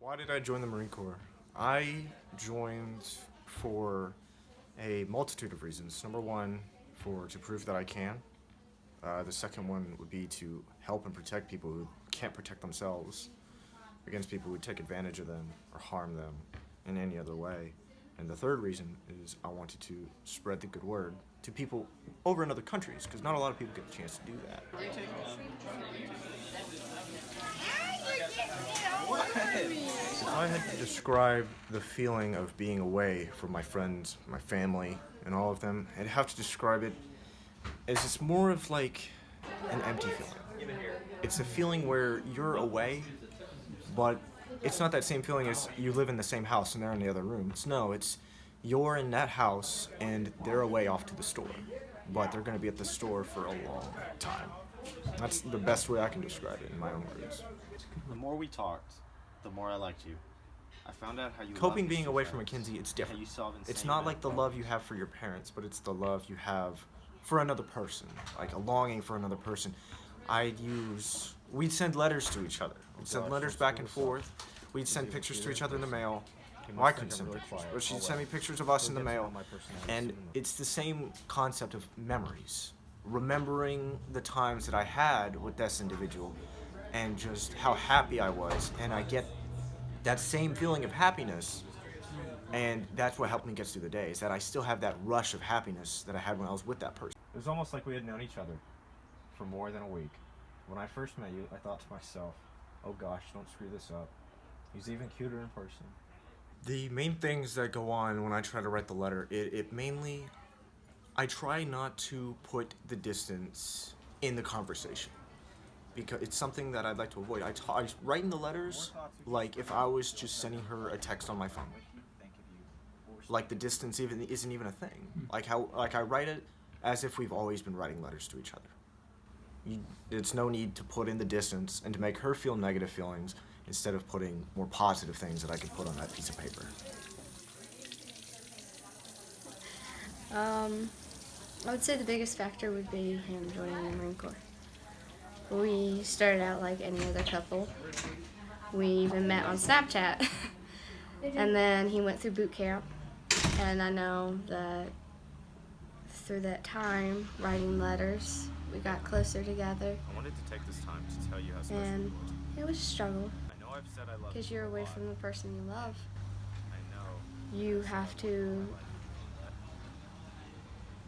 Why did I join the Marine Corps? I joined for a multitude of reasons. Number one, to prove that I can. The second one would be to help and protect people who can't protect themselves against people who take advantage of them or harm them in any other way. And the third reason is I wanted to spread the good word to people over in other countries, because not a lot of people get the chance to do that. If I had to describe the feeling of being away from my friends, my family, and all of them, I'd have to describe it as it's more of like an empty feeling. It's a feeling where you're away, but it's not that same feeling as you live in the same house and they're in the other room. It's you're in that house and they're away off to the store, but they're going to be at the store for a long time. That's the best way I can describe it in my own words. The more we talked, the more I liked you. I found out how you Coping love being your away friends, from Mackenzie, it's different. how you solve It's insane not like the math love you have for your parents, but it's the love you have for another person, like a longing for another person. We'd send letters to each other. We'd send letters back and forth. We'd send pictures to each other in the mail. Well, I couldn't send pictures, but she'd send me pictures of us in the mail. And it's the same concept of memories. Remembering the times that I had with this individual and just how happy I was. And I get that same feeling of happiness, and that's what helped me get through the day, is that I still have that rush of happiness that I had when I was with that person. It was almost like we had known each other for more than a week. When I first met you, I thought to myself, oh gosh, don't screw this up. He's even cuter in person. The main things that go on when I try to write the letter, I try not to put the distance in the conversation, because it's something that I'd like to avoid. I write in the letters like if I was just sending her a text on my phone. Like the distance isn't even a thing. Like I write it as if we've always been writing letters to each other. It's no need to put in the distance and to make her feel negative feelings instead of putting more positive things that I could put on that piece of paper. I would say the biggest factor would be him joining the Marine Corps. We started out like any other couple. We even met on Snapchat. And then he went through boot camp. And I know that through that time, writing letters, we got closer together. I wanted to take this time to tell you how special And you are. it was a struggle, I know I've said I love because you you're a away lot. from the person you love. I know. You have to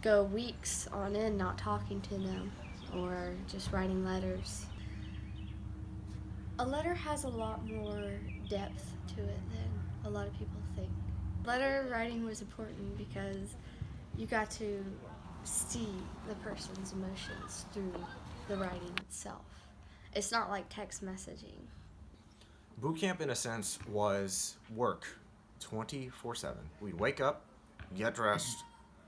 go weeks on end not talking to them or just writing letters. A letter has a lot more depth to it than a lot of people think. Letter writing was important because you got to see the person's emotions through the writing itself. It's not like text messaging. Boot camp, in a sense, was work 24/7. We'd wake up, get dressed,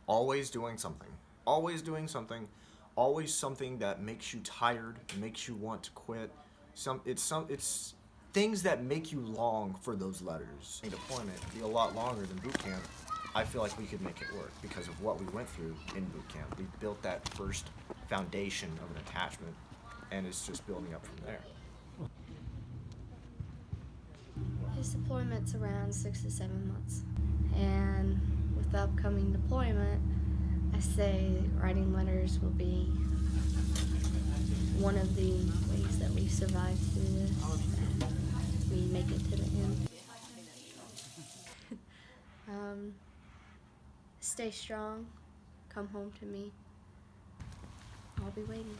always doing something. Always doing something. Always something that makes you tired, makes you want to quit. It's things that make you long for those letters. Deployment would be a lot longer than boot camp. I feel like we could make it work because of what we went through in boot camp. We built that first foundation of an attachment, and it's just building up from there. His deployment's around 6 to 7 months. And with the upcoming deployment, I say writing letters will be one of the ways that we survive through this and we make it to the end. Stay strong, come home to me. I'll be waiting.